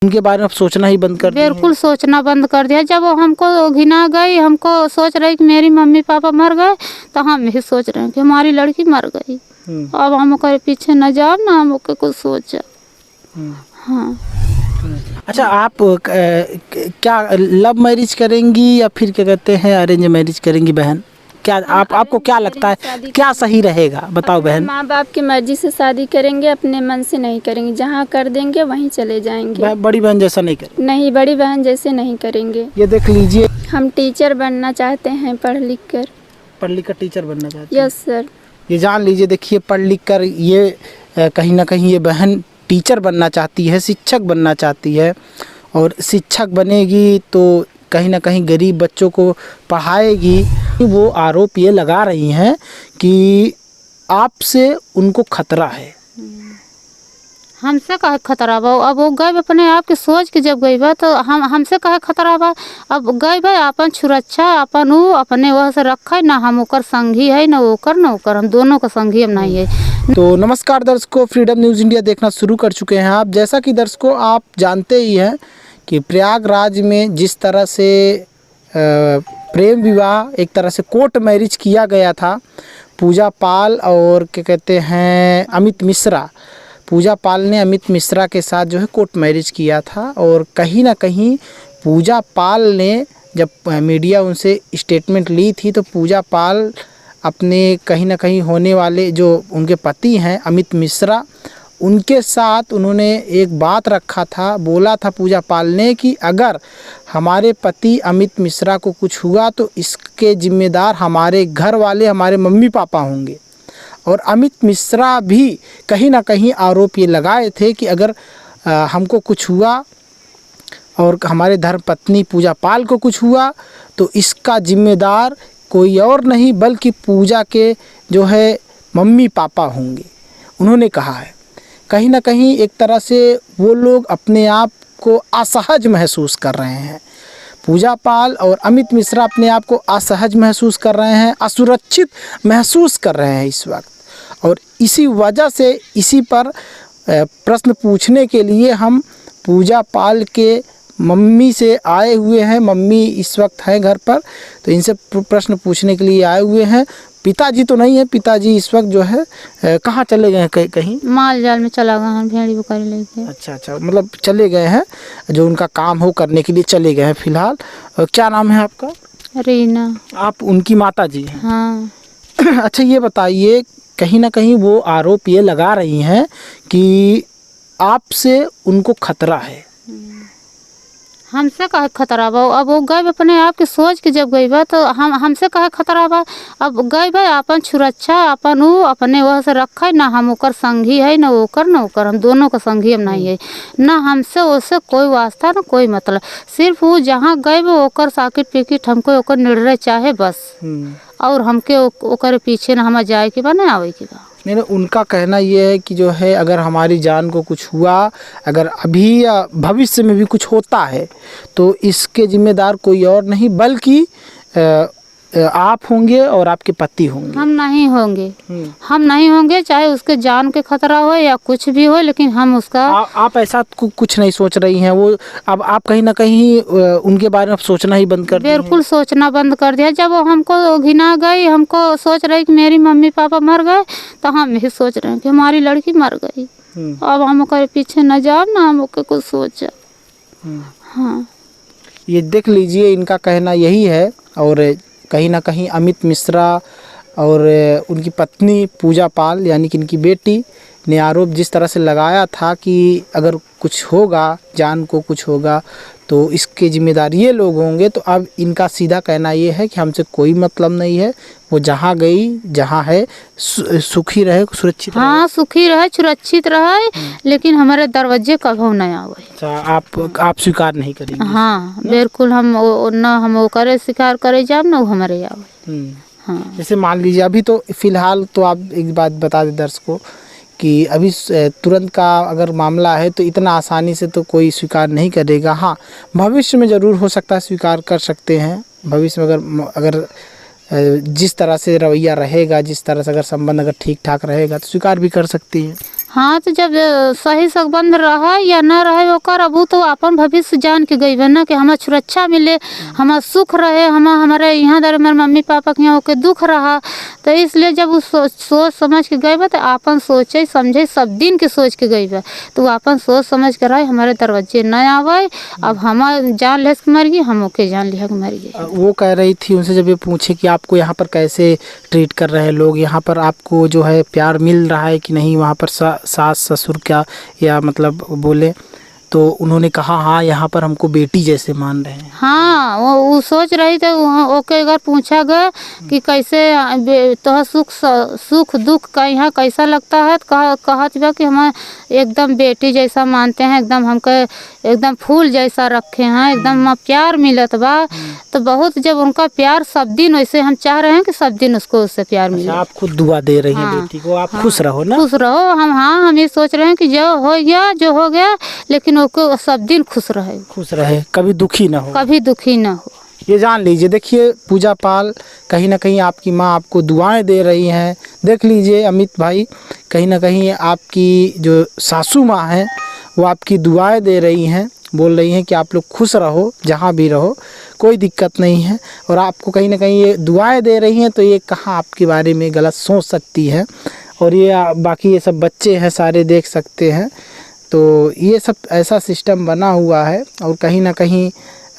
उनके बारे में आप सोचना ही बंद कर दिया? बिल्कुल सोचना बंद कर दिया। जब वो हमको घिना गई, हमको सोच रही कि मेरी मम्मी पापा मर गए, तो हम भी सोच रहे हैं कि हमारी लड़की मर गई। अब हम ओकर पीछे न जाओ ना, हम ओके कुछ सोचा। हाँ। अच्छा, आप क्या लव मैरिज करेंगी या फिर क्या कहते हैं अरेंज मैरिज करेंगी बहन? क्या आपको क्या लगता है क्या सही रहेगा, बताओ बहन? माँ बाप की मर्जी से शादी करेंगे, अपने मन से नहीं करेंगे। जहाँ कर देंगे वहीं चले जाएंगे। बड़ी बहन जैसा नहीं करेंगे? नहीं, बड़ी बहन जैसे नहीं करेंगे। ये देख लीजिए, हम टीचर बनना चाहते हैं, पढ़ लिख कर टीचर बनना चाहते हैं। Yes sir. ये जान लीजिए, देखिए पढ़ लिख कर ये कहीं ना कहीं ये बहन टीचर बनना चाहती है, शिक्षक बनना चाहती है। और शिक्षक बनेगी तो कहीं ना कहीं गरीब बच्चों को पढ़ाएगी। वो आरोप ये लगा रही हैं कि आपसे उनको खतरा है। हमसे कहे खतरा बा? अब वो गए अपने आप की सोच के जब गई बा तो हमसे कहे खतरा बा? अब गए भाई अपन सुरक्षा अपन वो अपने वह से रखे ना, हम ओकर संगी है ना ओकर, हम दोनों का संगी हम नहीं है। तो नमस्कार दर्शकों, फ्रीडम न्यूज़ इंडिया देखना शुरू कर चुके हैं आप। जैसा कि दर्शकों आप जानते ही हैं कि प्रयागराज में जिस तरह से प्रेम विवाह, एक तरह से कोर्ट मैरिज किया गया था, पूजा पाल और क्या कहते हैं अमित मिश्रा, पूजा पाल ने अमित मिश्रा के साथ जो है कोर्ट मैरिज किया था। और कहीं ना कहीं पूजा पाल ने जब मीडिया उनसे स्टेटमेंट ली थी तो पूजा पाल अपने कहीं ना कहीं होने वाले जो उनके पति हैं अमित मिश्रा, उनके साथ उन्होंने एक बात रखा था, बोला था पूजा पाल ने कि अगर हमारे पति अमित मिश्रा को कुछ हुआ तो इसके जिम्मेदार हमारे घर वाले, हमारे मम्मी पापा होंगे। और अमित मिश्रा भी कहीं ना कहीं आरोप ये लगाए थे कि अगर हमको कुछ हुआ और हमारे धर्मपत्नी पूजा पाल को कुछ हुआ तो इसका जिम्मेदार कोई और नहीं बल्कि पूजा के जो है मम्मी पापा होंगे, उन्होंने कहा है। कहीं ना कहीं एक तरह से वो लोग अपने आप को असहज महसूस कर रहे हैं। पूजा पाल और अमित मिश्रा अपने आप को असहज महसूस कर रहे हैं, असुरक्षित महसूस कर रहे हैं इस वक्त। और इसी वजह से इसी पर प्रश्न पूछने के लिए हम पूजा पाल के मम्मी से आए हुए हैं। मम्मी इस वक्त हैं घर पर, तो इनसे प्रश्न पूछने के लिए आए हुए हैं। पिताजी तो नहीं है, पिताजी इस वक्त जो है कहाँ चले गए हैं? कहीं माल जाल में चला गए हैं, भेड़ी बुकारी लेके। अच्छा, मतलब चले गए हैं, जो उनका काम हो करने के लिए चले गए हैं फिलहाल। क्या नाम है आपका? रीना। आप उनकी माता जी हैं? हाँ। अच्छा, ये बताइए, कहीं ना कहीं वो आरोप ये लगा रही हैं कि आपसे उनको खतरा है। हमसे कहे खतरा बा? अब वो गए अपने आप की सोच के जब गई बा तो हमसे कहे खतरा बा? अब गए भाई अपन सुरक्षा अपन वो अपने वह से रखे ना, हम ओकर संगी है ना ओकर, हम दोनों का संगी हम नहीं है ना। हमसे उससे कोई वास्ता ना कोई मतलब, सिर्फ वो जहाँ गए वो ओकर साकिट पिकिट हमको ओकर निर्णय चाहे बस। और हमके ओकर पीछे ना हम जाए के बा ना आवे के बा। नहीं, उनका कहना ये है कि जो है अगर हमारी जान को कुछ हुआ, अगर अभी या भविष्य में भी कुछ होता है तो इसके जिम्मेदार कोई और नहीं बल्कि आप होंगे और आपके पति होंगे। हम नहीं होंगे चाहे उसके जान के खतरा हो या कुछ भी हो, लेकिन हम उसका आप ऐसा कुछ नहीं सोच रही हैं। वो अब आप कहीं ना कहीं उनके बारे में सोचना ही बंद कर दिया? बिल्कुल सोचना बंद कर दिया। जब वो हमको घिना गई, हमको सोच रही कि मेरी मम्मी पापा मर गए, तो हम भी सोच रहे हैं कि हमारी लड़की मर गई। अब हम ओकर पीछे न जाओ ना, हम ओके कुछ सोचा। हाँ, ये देख लीजिए, इनका कहना यही है। और कहीं ना कहीं अमित मिश्रा और उनकी पत्नी पूजा पाल यानी कि इनकी बेटी ने आरोप जिस तरह से लगाया था कि अगर कुछ होगा, जान को कुछ होगा तो इसके जिम्मेदार ये लोग होंगे। तो अब इनका सीधा कहना ये है कि हमसे कोई मतलब नहीं है, वो जहाँ गई जहाँ है सुखी रहे, सुरक्षित रहे। हाँ, सुखी रहे, सुरक्षित रहे, लेकिन हमारे दरवाजे कभी नहीं आवे। अच्छा, आप स्वीकार नहीं करेंगे? हाँ बिल्कुल, हम वो करे स्वीकार करे जाए ना, वो हमारे आवे। हाँ, जैसे मान लीजिए अभी तो फिलहाल तो आप एक बात बता दें दर्शकों कि अभी तुरंत का अगर मामला है तो इतना आसानी से तो कोई स्वीकार नहीं करेगा। हाँ, भविष्य में ज़रूर हो सकता है स्वीकार कर सकते हैं। भविष्य में अगर जिस तरह से रवैया रहेगा, जिस तरह से अगर संबंध अगर ठीक ठाक रहेगा तो स्वीकार भी कर सकती है। हाँ तो जब सही संबंध रहा या न रहे ओकर अब तो अपन भविष्य जान के गई ना कि हमार सुरक्षा मिले, हमार सुख रहे, हमारे यहाँ दर हमारे मम्मी पापा के यहाँ ओके दुख रहा। तो इसलिए जब वो सोच समझ के गई बा तो अपन सोचे समझे सब दिन के सोच के गई बा तो अपन सोच समझ कर रहे हमारे दरवाजे न आवे। अब हमार जान ले के मर गई, हम ओके जान लिया के मर गई। वो कह रही थी उनसे जब ये पूछे कि आपको यहाँ पर कैसे ट्रीट कर रहे हैं लोग, यहाँ पर आपको जो है प्यार मिल रहा है कि नहीं, वहाँ पर सास ससुर क्या या मतलब बोले तो उन्होंने कहा हाँ यहाँ पर हमको बेटी जैसे मान रहे हैं। हाँ वो सोच रही थे ओके अगर पूछा गया कि कैसे तो सुख दुख का यहाँ कैसा लगता है तो कहत बा कि हम एकदम बेटी जैसा मानते हैं, एकदम हमको एकदम फूल जैसा रखे हैं, एकदम प्यार मिलत बा। तो बहुत जब उनका प्यार सब दिन वैसे हम चाह रहे हैं कि सब दिन उसको उससे प्यार मिले। आप खुद दुआ दे रही हैं बेटी को, आप खुश रहो ना, खुश रहो। हम ये सोच रहे हैं कि जो हो गया जो हो गया लेकिन वो सब दिन खुश रहे, कभी दुखी ना हो, कभी दुखी ना हो। ये जान लीजिए। देखिए पूजा पाल कहीं ना कहीं आपकी माँ आपको दुआएं दे रही हैं। देख लीजिए अमित भाई, कहीं ना कहीं आपकी जो सासू माँ हैं वो आपकी दुआएं दे रही हैं, बोल रही हैं कि आप लोग खुश रहो, जहाँ भी रहो कोई दिक्कत नहीं है। और आपको कहीं ना कहीं ये दुआएं दे रही हैं तो ये कहाँ आपके बारे में गलत सोच सकती है। और ये बाकी ये सब बच्चे हैं सारे देख सकते हैं, तो ये सब ऐसा सिस्टम बना हुआ है। और कहीं ना कहीं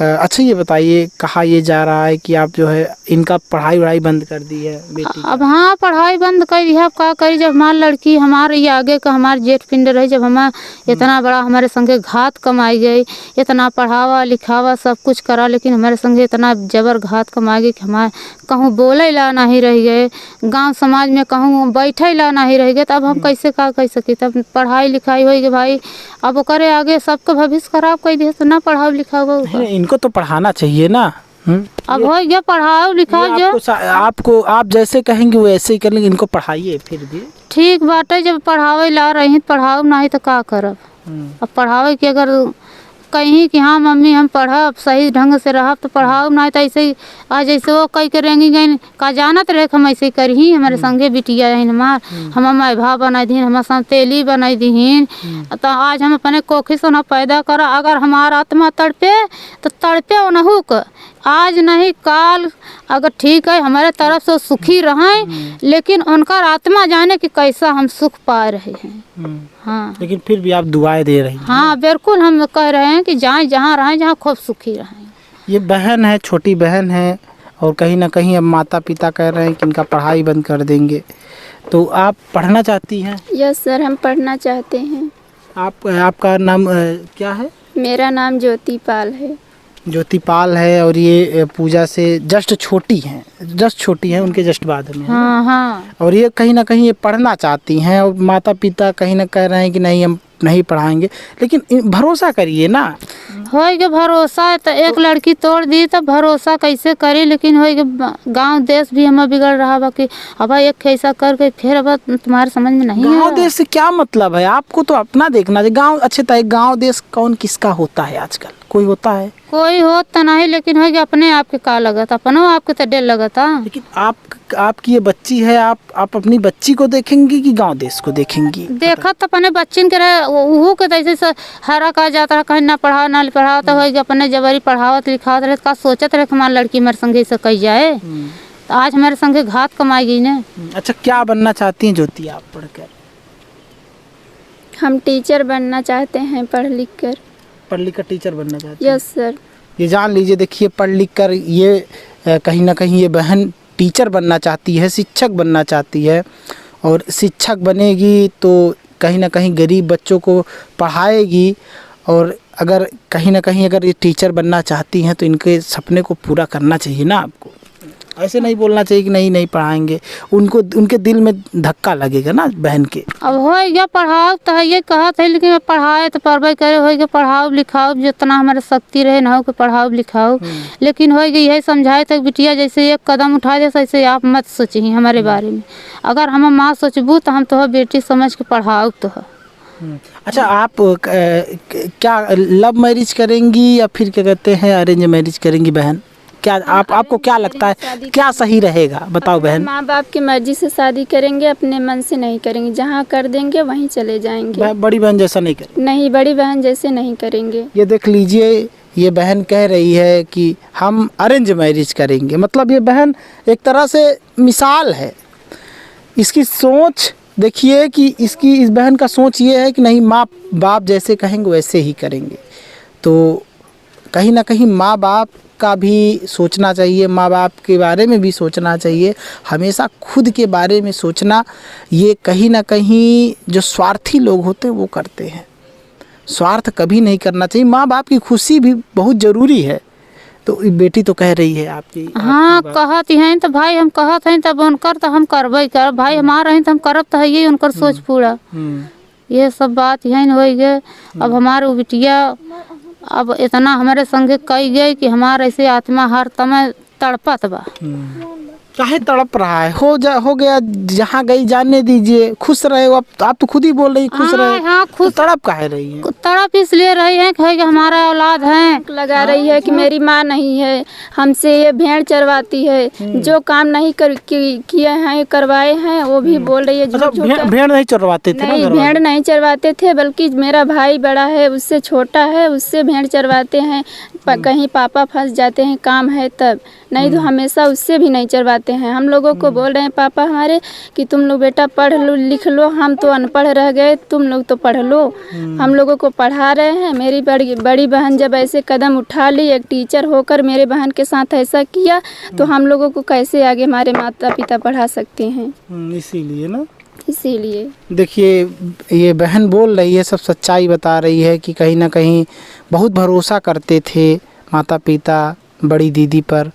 अच्छा ये बताइए कहा ये जा रहा है कि आप जो है इनका पढ़ाई वढ़ाई बंद कर दी है बेटी? अब हाँ पढ़ाई बंद कर दी है। अब क्या करी, जब हमारी लड़की हमारे ये आगे का हमारे जेठ पिंड रही, जब हमारा इतना बड़ा हमारे संगे घात कमाई गई, इतना पढ़ावा लिखावा सब कुछ करा लेकिन हमारे संगे इतना जबर घात कमाई गई कि हमारे कहूँ बोले ला नहीं रह गए, गांव समाज में कहूँ बैठे ला नहीं रह गए। तो अब हम कैसे का कह सकी, तब पढ़ाई लिखाई होगी भाई, अब वो करे आगे सबका भविष्य खराब कर दिया तो ना पढ़ाओ लिखाओ। इनको तो पढ़ाना चाहिए ना। अब हो गया पढ़ाओ लिखाओ जो आपको आप जैसे कहेंगे वो ऐसे ही कर लेंगे, इनको पढ़ाइए फिर भी ठीक बाटे। जब पढ़ावे ला रही पढ़ाओ नहीं तो का करब। अब पढ़ावे कि अगर कहीं कि हाँ मम्मी हम पढ़ब सही ढंग से रहब तो पढ़ाओ नहीं तो ऐसे ही आज जैसे वो कहीं करेंगी गई का जानत रहे हम ऐसे करी। हमारे संगे बिटिया रही हमार, हम माई भा बनाई दीन, हमारे साथ तेली बनाई दीन। तो आज हम अपने कोखी से ना पैदा करा, अगर हमारा आत्मा तड़पे तो तड़पे वो नहू क आज नहीं काल अगर ठीक है हमारे तरफ से सुखी रहें, लेकिन उनका आत्मा जाने कि कैसा हम सुख पा रहे हैं। हाँ लेकिन फिर भी आप दुआएं दे रही हैं। हाँ बिल्कुल हम कह रहे हैं कि जाए जहाँ रहें जहाँ खूब सुखी रहें। ये बहन है, छोटी बहन है, और कहीं ना कहीं अब माता पिता कह रहे हैं कि इनका पढ़ाई बंद कर देंगे। तो आप पढ़ना चाहती हैं? यस सर, हम पढ़ना चाहते हैं। आपका नाम क्या है? मेरा नाम ज्योति पाल है। ज्योति पाल है, और ये पूजा से जस्ट छोटी हैं, उनके जस्ट बाद में। हाँ हाँ। और ये कहीं ना कहीं ये पढ़ना चाहती हैं, और माता पिता कहीं ना कह रहे हैं कि नहीं हम नहीं पढ़ाएंगे। लेकिन भरोसा करिए ना, होएगा भरोसा तो एक लड़की तोड़ दी तो भरोसा कैसे करे। लेकिन होएगा गांव देश भी हमें बिगड़ रहा बा कि अब एक ऐसा करके फिर अब तुम्हारे समझ में नहीं गांव देश से क्या मतलब है? आपको तो अपना देखना चाहिए। गांव अच्छे था, गांव देश कौन किसका होता है आजकल? कोई होता है? कोई होता नहीं, लेकिन होएगा अपने आप के का लगता, अपनो आपके तो डर लगता। लेकिन आपकी ये बच्ची है, आप अपनी बच्ची को देखेंगी कि गांव देश को देखेंगी? देखा तो अपने बच्चिन के वो के जैसे हरा कहा जाता है कहीं ना पढ़ाओ ना पढ़ाओ, तो होएगा अपने जबरी पढ़ावत लिखावत रहे का सोचत रहे हमारी लड़की हमारे संगे से कही जाए। तो आज हमारे संगे घात कमाई गई ना। अच्छा क्या बनना चाहती हैं ज्योति आप पढ़कर? हम टीचर बनना चाहते हैं, पढ़ लिख कर टीचर बनना चाहती हैं? Yes sir. ये जान लीजिए, देखिए पढ़ लिख कर ये कहीं ना कहीं ये बहन टीचर बनना चाहती है, शिक्षक बनना चाहती है। और शिक्षक बनेगी तो कहीं ना कहीं गरीब बच्चों को पढ़ाएगी। और अगर कहीं ना कहीं अगर ये टीचर बनना चाहती हैं तो इनके सपने को पूरा करना चाहिए ना आपको। ऐसे नहीं बोलना चाहिए कि नहीं पढ़ाएंगे, उनके दिल में धक्का लगेगा ना बहन के। अब हो गया पढ़ाओ तो है ये कहा था, लेकिन पढ़ाए तो पढ़ाई करे हो गया पढ़ाओ लिखाओ जितना हमारे शक्ति रहे ना हो कि पढ़ाओ लिखाओ। लेकिन हो गया यही समझाए तो बिटिया जैसे एक कदम उठा दे ऐसे आप मत सोचिए हमारे बारे में। अगर हम माँ सोचबू तो हम तो बेटी समझ के पढ़ाओ तो है। अच्छा आप क्या लव मैरिज करेंगी या फिर क्या कहते हैं अरेंज मैरिज करेंगी बहन? क्या आपको क्या लगता है क्या सही रहेगा, बताओ बहन। माँ बाप की मर्जी से शादी करेंगे, अपने मन से नहीं करेंगे। जहाँ कर देंगे वहीं चले जाएंगे। बड़ी बहन जैसा नहीं करें। नहीं, बड़ी बहन जैसे नहीं करेंगे। ये देख लीजिए, ये बहन कह रही है कि हम अरेंज मैरिज करेंगे। मतलब ये बहन एक तरह से मिसाल है। इसकी सोच देखिए कि इस बहन का सोच ये है कि नहीं, माँ बाप जैसे कहेंगे वैसे ही करेंगे। तो कहीं ना कहीं माँ बाप का भी सोचना चाहिए, माँ बाप के बारे में भी सोचना चाहिए। हमेशा खुद के बारे में सोचना, ये कहीं ना कहीं जो स्वार्थी लोग होते हैं वो करते हैं। स्वार्थ कभी नहीं करना चाहिए। माँ बाप की खुशी भी बहुत ज़रूरी है। तो बेटी तो कह रही है आपकी। हाँ कहत हैं तो भाई हम कहत हैं तब उनकर तो हम करबे कर भाई, हमारा हैं तो हम करब तो है ये उनकर सोच पूरा। ये सब बात यही हो गए। अब हमारे बिटिया अब इतना हमारे संगे कही गए कि हमारा ऐसे आत्मा हर समय तड़पत बा। काहे तड़प रहा है? हो गया, जहाँ गई जाने दीजिए, खुश रहे हो। आप तो खुद ही बोल रही खुश रहे। हाँ खुश। तो तड़प काहे रही है? तड़प इसलिए रही है कि हमारा औलाद है। लगा रही है कि मेरी माँ नहीं है, हमसे ये भेड़ चरवाती है। जो काम नहीं किए हैं करवाए हैं वो भी बोल रही है। भेड़ नहीं चरवाते थे? नहीं, भेड़ नहीं चरवाते थे, बल्कि मेरा भाई बड़ा है, उससे छोटा है, उससे भेड़ चरवाते हैं। कहीं पापा फंस जाते हैं काम है तब, नहीं तो हमेशा उससे भी नहीं चरवाते हैं। हम लोगों को बोल रहे हैं पापा हमारे कि तुम लोग बेटा पढ़ लो लिख लो, हम तो अनपढ़ रह गए, तुम लोग तो पढ़ लो। हम लोगों को पढ़ा रहे हैं। मेरी बड़ी बहन जब ऐसे कदम उठा ली, एक टीचर होकर मेरे बहन के साथ ऐसा किया, तो हम लोगों को कैसे आगे हमारे माता पिता पढ़ा सकते हैं? इसीलिए ना, इसीलिए देखिए ये बहन बोल रही है, सब सच्चाई बता रही है कि कहीं ना कहीं बहुत भरोसा करते थे माता पिता बड़ी दीदी पर,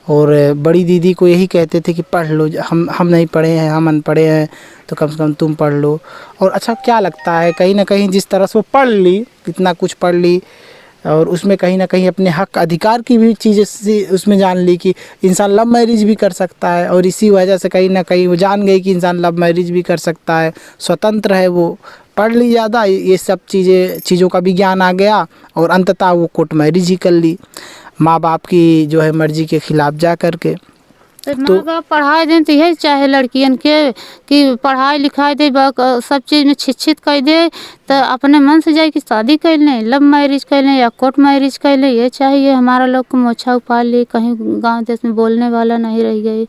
और बड़ी दीदी को यही कहते थे कि पढ़ लो, हम नहीं पढ़े हैं, हम अनपढ़े हैं, तो कम से कम तुम पढ़ लो। और अच्छा क्या लगता है, कहीं ना कहीं जिस तरह से वो पढ़ ली, कितना कुछ पढ़ ली, और उसमें कहीं ना कहीं अपने हक अधिकार की भी चीज़ें उसमें जान ली कि इंसान लव मैरिज भी कर सकता है। और इसी वजह से कहीं ना कहीं वो जान गई कि इंसान लव मैरिज भी कर सकता है, स्वतंत्र है। वो पढ़ ली ज़्यादा, ये सब चीज़ों का भी ज्ञान आ गया, और अंततः वो कोर्ट मैरिज ही कर ली माँ बाप की जो है मर्जी के खिलाफ जा कर के। माँ बाप पढ़ाई दें तो यही चाहे लड़कियन के कि पढ़ाई लिखाई दे, सब चीज़ में शिक्षित कर दे, तो अपने मन से जाए कि शादी कर लें, लव मैरिज कर लें या कोर्ट मैरिज कर लें। ये चाहिए हमारा लोग को मोछा उपा ले, कहीं गांव देश में बोलने वाला नहीं रह गई,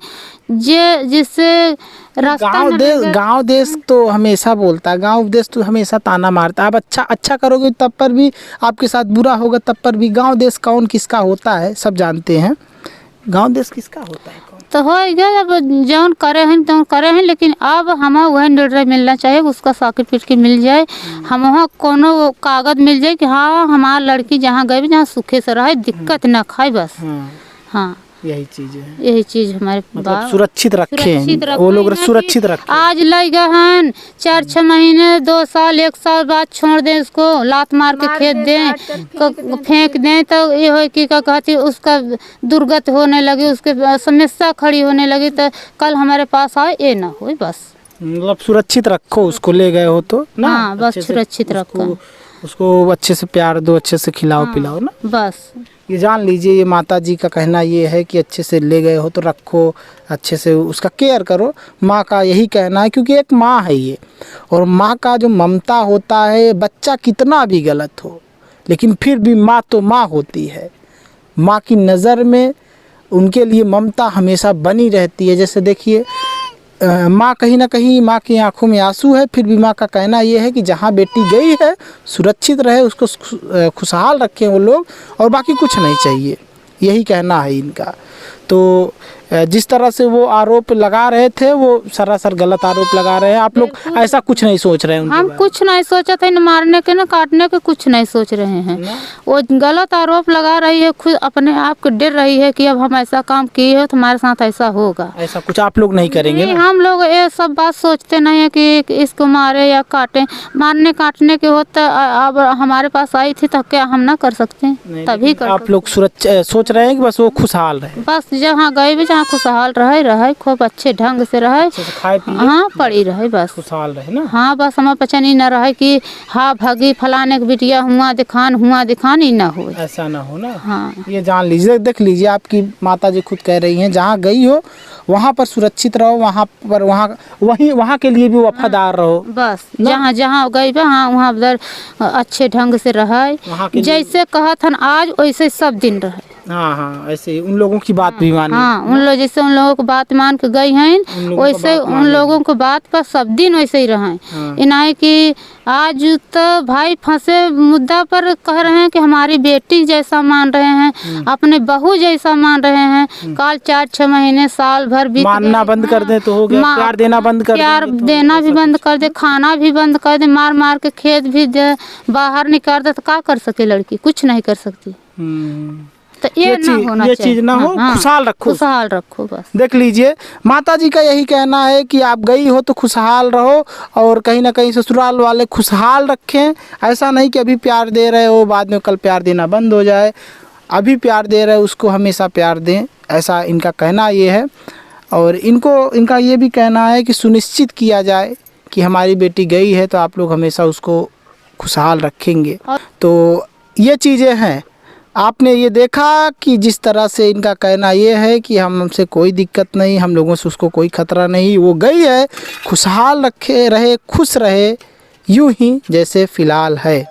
जिससे गांव देश तो हमेशा बोलता है, गांव देश तो हमेशा ताना मारता है। आप अच्छा करोगे तब पर भी आपके साथ बुरा होगा, तब पर भी। गांव देश कौन किसका होता है सब जानते हैं। गांव देश किसका होता है तो हो गया। अब जौन करे हैं तो करे हैं, लेकिन अब हमें वह निर्णय मिलना चाहिए, उसका साकिट पीट के मिल जाए। हम वहाँ कोनो कागज मिल जाए कि हाँ हमारा लड़की जहाँ गए जहाँ सुखे से रहे, दिक्कत ना खाए, बस। हाँ यही चीज़ है, यही चीज़ हमारे मतलब सुरक्षित रखें वो लोग, सुरक्षित रखें। आज लग गए हैं 4-6 महीने 2 साल 1 साल बाद छोड़ दें, उसको लात मार के खेत दें, फेंक दें, तो ये हो कि क्या कहती उसका दुर्गत होने लगी, उसके समस्या खड़ी होने लगी, तो कल हमारे पास आए ये ना हो, बस। मतलब सुरक्षित रखो उसको, ले गए हो तो ना। हाँ बस सुरक्षित रखो उसको, अच्छे से प्यार दो, अच्छे से खिलाओ पिलाओ ना, बस। ये जान लीजिए, ये माता जी का कहना ये है कि अच्छे से ले गए हो तो रखो, अच्छे से उसका केयर करो। माँ का यही कहना है, क्योंकि एक माँ है ये, और माँ का जो ममता होता है, बच्चा कितना भी गलत हो लेकिन फिर भी माँ तो माँ होती है। माँ की नज़र में उनके लिए ममता हमेशा बनी रहती है। जैसे देखिए माँ कहीं ना कहीं, माँ की आंखों में आंसू है, फिर भी माँ का कहना ये है कि जहाँ बेटी गई है सुरक्षित रहे, उसको खुशहाल रखें वो लोग, और बाकी कुछ नहीं चाहिए, यही कहना है इनका। तो जिस तरह से वो आरोप लगा रहे थे, वो सरासर गलत आरोप लगा रहे हैं। आप लोग ऐसा कुछ नहीं सोच रहे हैं? हम कुछ नहीं सोचा था, न मारने के न काटने के कुछ नहीं सोच रहे हैं। वो गलत आरोप लगा रही है, खुद अपने आप को डर रही है कि अब हम ऐसा काम किए हो तो हमारे साथ ऐसा होगा। ऐसा कुछ आप लोग नहीं करेंगे? नहीं, हम लोग ये सब बात सोचते नहीं है कि इसको मारे या काटे। मारने काटने के होता अब हमारे पास आई थी तो क्या हम ना कर सकते हैं? तभी आप लोग सोच रहे हैं कि बस वो खुशहाल रहे, बस जहाँ गए भी जहाँ खुशहाल रहे खूब अच्छे ढंग से रहे, खाए पिए हाँ पड़ी रहे बस खुशहाल रहे ना। हाँ बस हमारे पचनी न रहे कि हाँ भगी फलाने के बिटिया हुआ दिखान ही ना हो, ऐसा ना हो ना। हाँ ये जान लीजिए, देख लीजिए, आपकी माता जी खुद कह रही हैं जहाँ गई हो वहाँ पर सुरक्षित रहो, वहाँ के लिए भी वफादार रहो। बस जहाँ जहाँ गई बा हाँ वहाँ उधर अच्छे ढंग से रहे, जैसे कहत हन आज वैसे सब दिन रहे। हाँ ऐसे उन लोगों की बात भी मानी। हाँ उन लोग जैसे उन लोगों को बात मान के गई हैं वैसे उन लोगों को बात पर सब दिन वैसे ही रहे। इनाए कि आज तो भाई फंसे मुद्दा पर कह रहे हैं कि हमारी बेटी जैसा मान रहे हैं, अपने बहू जैसा मान रहे हैं। काल 4-6 महीने साल भर बीत मानना बंद कर दे तो हो गया, प्यार देना बंद कर दे, प्यार देना भी बंद कर दे, खाना भी बंद कर दे, मार के खेत भी दे, बाहर निकाल दे तो क्या कर सके लड़की, कुछ नहीं कर सकती। तो ये चीज ना हो, खुशहाल रखो बस। देख लीजिए, माता जी का यही कहना है कि आप गई हो तो खुशहाल रहो और कहीं ना कहीं ससुराल वाले खुशहाल रखें। ऐसा नहीं कि अभी प्यार दे रहे हो बाद में कल प्यार देना बंद हो जाए, अभी प्यार दे रहे हो उसको हमेशा प्यार दें, ऐसा इनका कहना ये है। और इनका ये भी कहना है कि सुनिश्चित किया जाए कि हमारी बेटी गई है तो आप लोग हमेशा उसको खुशहाल रखेंगे। तो ये चीज़ें हैं, आपने ये देखा कि जिस तरह से इनका कहना ये है कि हमसे कोई दिक्कत नहीं, हम लोगों से उसको कोई खतरा नहीं, वो गई है खुशहाल रहे खुश रहे यूं ही जैसे फ़िलहाल है।